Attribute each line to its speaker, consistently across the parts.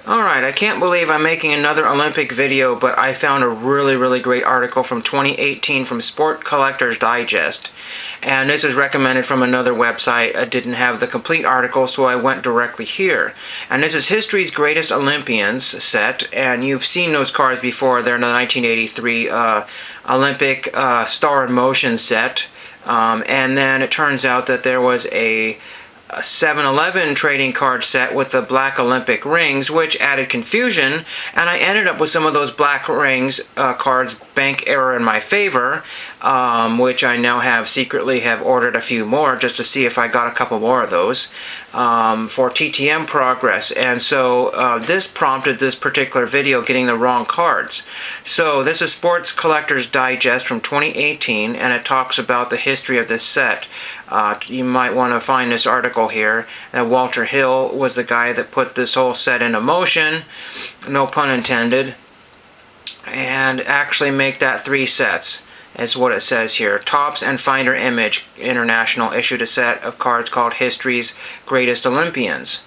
Speaker 1: Alright, I can't believe I'm making another Olympic video, but I found a really great article from 2018 from Sport Collectors Digest. And this is recommended from another website. I didn't have the complete article, so I went directly here. And this is History's Greatest Olympians set, and you've seen those cards before. They're in the 1983 Olympic Star in Motion set. And then it turns out that there was a 7-Eleven trading card set with the black Olympic rings, which added confusion, and I ended up with some of those black rings cards bank error in my favor, which I now secretly have ordered a few more just to see if I got a couple more of those for TTM progress. And so this prompted this particular video, getting the wrong cards. So this is Sports Collectors Digest from 2018, and it talks about the history of this set. You might want to find this article here. Walter Hill was the guy that put this whole set into motion, no pun intended, and actually make that 3 sets, is what it says here. Topps and Finder Image International issued a set of cards called History's Greatest Olympians.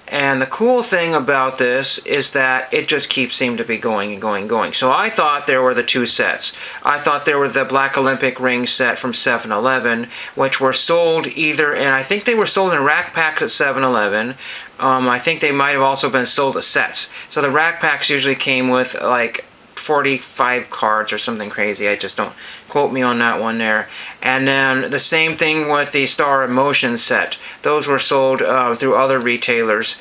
Speaker 1: And the cool thing about this is that it just seemed to be going and going and going. So I thought there were the 2 sets. I thought there were the black Olympic ring set from 7-Eleven, which were sold either, and I think they were sold in rack packs at 7-Eleven. I think they might have also been sold as sets. So the rack packs usually came with like 45 cards or something crazy. I just don't quote me on that one there. And then the same thing with the Star in Motion set. Those were sold through other retailers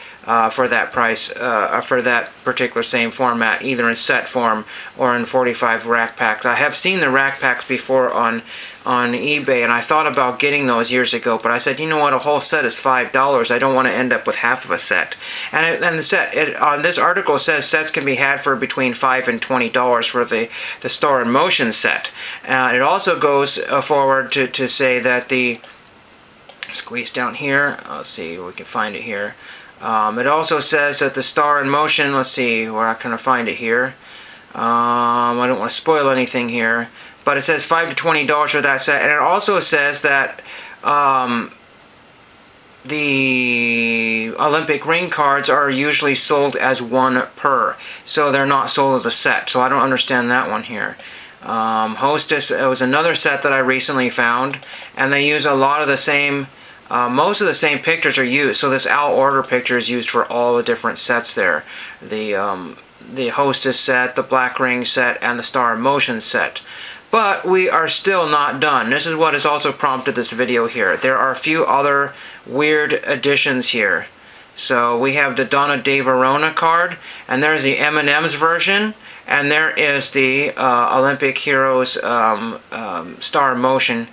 Speaker 1: for that price, for that particular same format, either in set form or in 45 rack packs. I have seen the rack packs before on eBay, and I thought about getting those years ago, but I said, you know what, a whole set is $5. I don't want to end up with half of a set. And the set, this article says sets can be had for between $5 and $20 for the Star in Motion set. It also goes forward to say that the, squeeze down here, let's see, we can find it here. It also says that the Star in Motion, let's see, where can I find it here? I don't want to spoil anything here, but it says $5 to $20 for that set, and it also says that the Olympic ring cards are usually sold as 1 per, so they're not sold as a set, so I don't understand that one here. Hostess, it was another set that I recently found, and they use a lot of the same, most of the same pictures are used, so this Al Order picture is used for all the different sets there. The Hostess set, the Black Ring set, and the Star in Motion set. But we are still not done. This is what has also prompted this video here. There are a few other weird additions here. So we have the Donna De Verona card, and there's the M&M's version, and there is the Olympic Heroes Star in Motion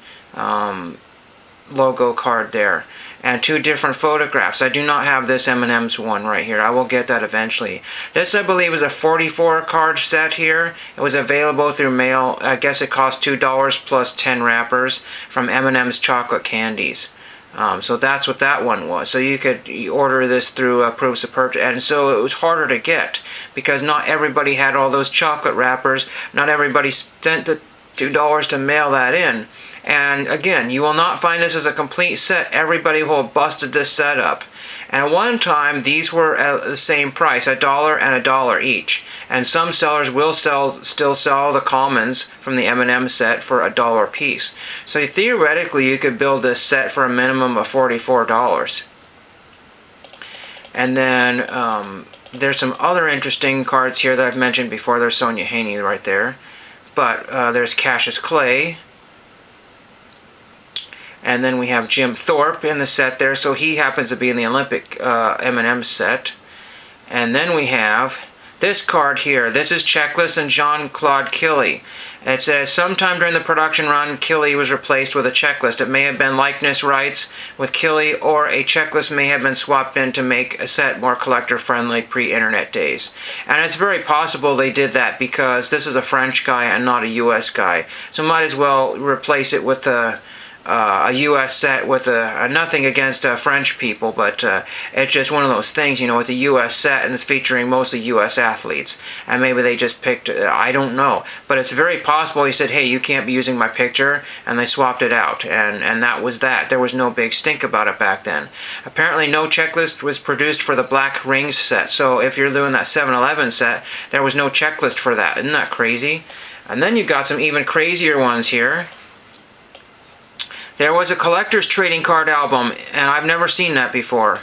Speaker 1: logo card there. And 2 different photographs. I do not have this M&M's one right here. I will get that eventually. This, I believe, is a 44 card set here. It was available through mail. I guess it cost $2 plus 10 wrappers from M&M's Chocolate Candies. So that's what that one was. So you could order this through proofs of purchase, and so it was harder to get because not everybody had all those chocolate wrappers. Not everybody spent the $2 to mail that in. And again, you will not find this as a complete set. Everybody will have busted this set up. And at one time, these were at the same price, $1 and $1 each. And some sellers will still sell the commons from the M&M set for $1 a piece. So theoretically, you could build this set for a minimum of $44. And then there's some other interesting cards here that I've mentioned before. There's Sonia Haney right there. But there's Cassius Clay. And then we have Jim Thorpe in the set there, so he happens to be in the Olympic M&M set. And then we have this card here. This is Checklist and Jean-Claude Killy. It says, sometime during the production run, Killy was replaced with a checklist. It may have been likeness rights with Killy, or a checklist may have been swapped in to make a set more collector-friendly pre-internet days. And it's very possible they did that because this is a French guy and not a US guy. So might as well replace it with the a U.S. set with nothing against French people, but it's just one of those things, you know, it's a U.S. set and it's featuring mostly U.S. athletes, and maybe they just picked, I don't know, but it's very possible he said, hey, you can't be using my picture, and they swapped it out, and that was that. There was no big stink about it back then. Apparently no checklist was produced for the Black Rings set, so if you're doing that 7-Eleven set, there was no checklist for that. Isn't that crazy? And then you got some even crazier ones here. There was a collector's trading card album, and I've never seen that before.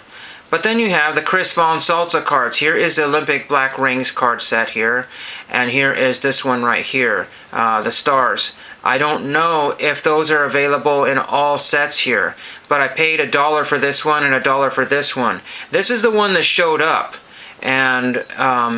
Speaker 1: But then you have the Chris Von Salza cards. Here is the Olympic Black Rings card set here, and here is this one right here, the Stars. I don't know if those are available in all sets here, but I paid $1 for this one and $1 for this one. This is the one that showed up. And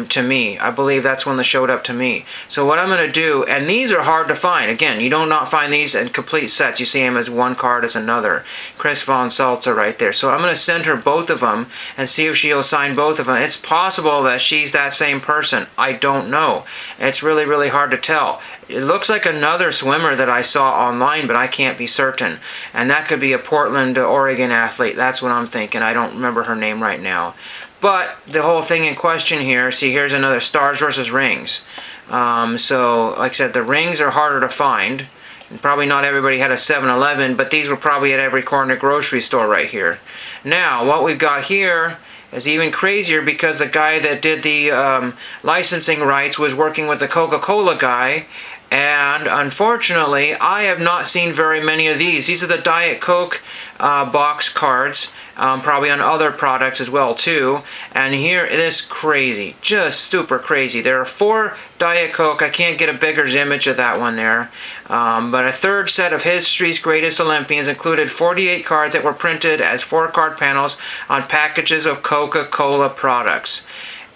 Speaker 1: to me, I believe that's one that showed up to me. So what I'm going to do, and these are hard to find. Again, you do not find these in complete sets. You see them as one card as another. Chris Von Salza right there. So I'm going to send her both of them and see if she'll sign both of them. It's possible that she's that same person. I don't know. It's really, really hard to tell. It looks like another swimmer that I saw online, but I can't be certain. And that could be a Portland, Oregon athlete. That's what I'm thinking. I don't remember her name right now. But the whole thing in question here, see, here's another Stars versus Rings. So, like I said, the rings are harder to find. And probably not everybody had a 7-Eleven, but these were probably at every corner grocery store right here. Now, what we've got here is even crazier because the guy that did the licensing rights was working with the Coca-Cola guy. And unfortunately, I have not seen very many of these. These are the Diet Coke box cards, probably on other products as well too. And here it is crazy, just super crazy. There are 4 Diet Coke. I can't get a bigger image of that one there. But a third set of history's greatest Olympians included 48 cards that were printed as 4-card panels on packages of Coca-Cola products.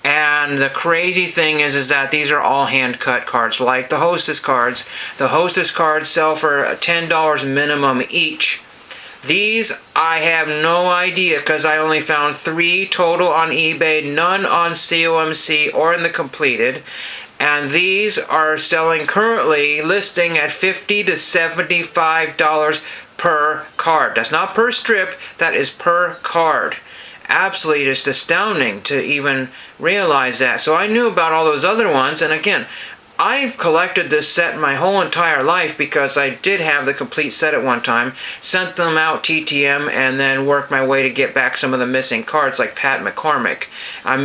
Speaker 1: And the crazy thing is that these are all hand-cut cards, like the Hostess cards. The Hostess cards sell for $10 minimum each. These, I have no idea, because I only found 3 total on eBay, none on COMC or in the completed. And these are selling currently, listing at $50 to $75 per card. That's not per strip, that is per card. Absolutely just astounding to even realize that. So I knew about all those other ones, and again, I've collected this set my whole entire life because I did have the complete set at one time, sent them out TTM, and then worked my way to get back some of the missing cards like Pat McCormick. I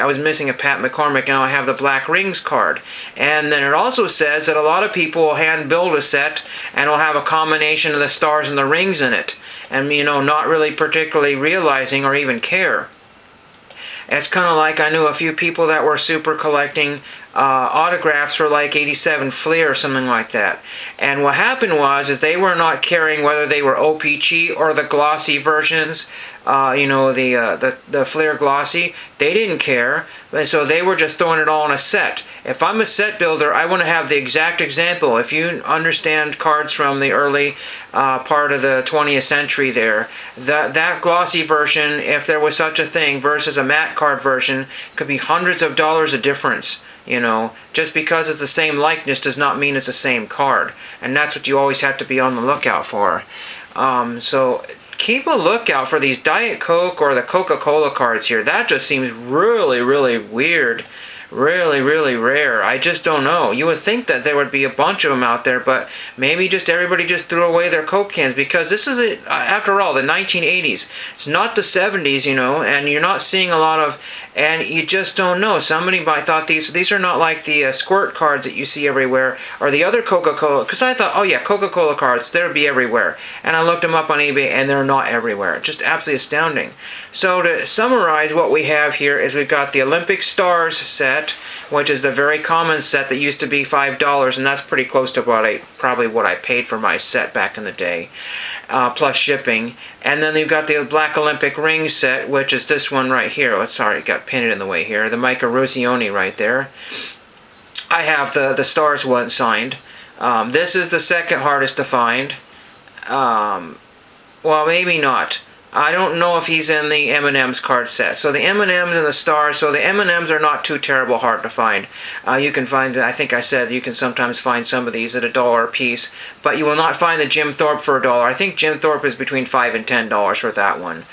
Speaker 1: was missing a Pat McCormick, and now I have the Black Rings card. And then it also says that a lot of people will hand build a set and will have a combination of the stars and the rings in it, and you know, not really particularly realizing or even care. It's kind of like I knew a few people that were super collecting autographs for like 87 Fleer or something like that. And what happened was they were not caring whether they were OPG or the glossy versions, you know, the Fleer glossy. They didn't care, and so they were just throwing it all in a set. If I'm a set builder, I want to have the exact example. If you understand cards from the early part of the 20th century there, that glossy version, if there was such a thing, versus a matte card version, could be hundreds of dollars of difference. You know, just because it's the same likeness does not mean it's the same card. And that's what you always have to be on the lookout for. So keep a lookout for these Diet Coke or the Coca-Cola cards here. That just seems really, really weird. Really, really rare. I just don't know. You would think that there would be a bunch of them out there, but maybe just everybody just threw away their Coke cans, because this is, after all, the 1980s. It's not the 70s, you know, and you're not seeing a lot of, and you just don't know. Somebody might thought these are not like the squirt cards that you see everywhere, or the other Coca-Cola, because I thought, oh yeah, Coca-Cola cards, they'll be everywhere. And I looked them up on eBay, and they're not everywhere. Just absolutely astounding. So to summarize what we have here is we've got the Olympic Stars set, which is the very common set that used to be $5, and that's pretty close to probably what I paid for my set back in the day, plus shipping. And then you've got the Black Olympic Ring set, which is this one right here. Oh, sorry, it got pinned in the way here. The Mike Eruzione right there. I have the Stars one signed. This is the second hardest to find. Well, maybe not. I don't know if he's in the M&M's card set. So the M&M's and the stars. So the M&M's are not too terrible hard to find. You can find, I think I said, you can sometimes find some of these at $1 a piece, but you will not find the Jim Thorpe for $1. I think Jim Thorpe is between $5 and $10 for that one.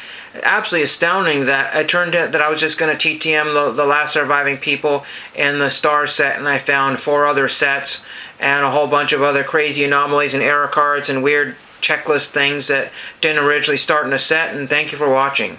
Speaker 1: Absolutely astounding that it turned out that I was just going to TTM the last surviving people in the star set, and I found 4 other sets and a whole bunch of other crazy anomalies and error cards and weird checklist things that didn't originally start in a set. And thank you for watching.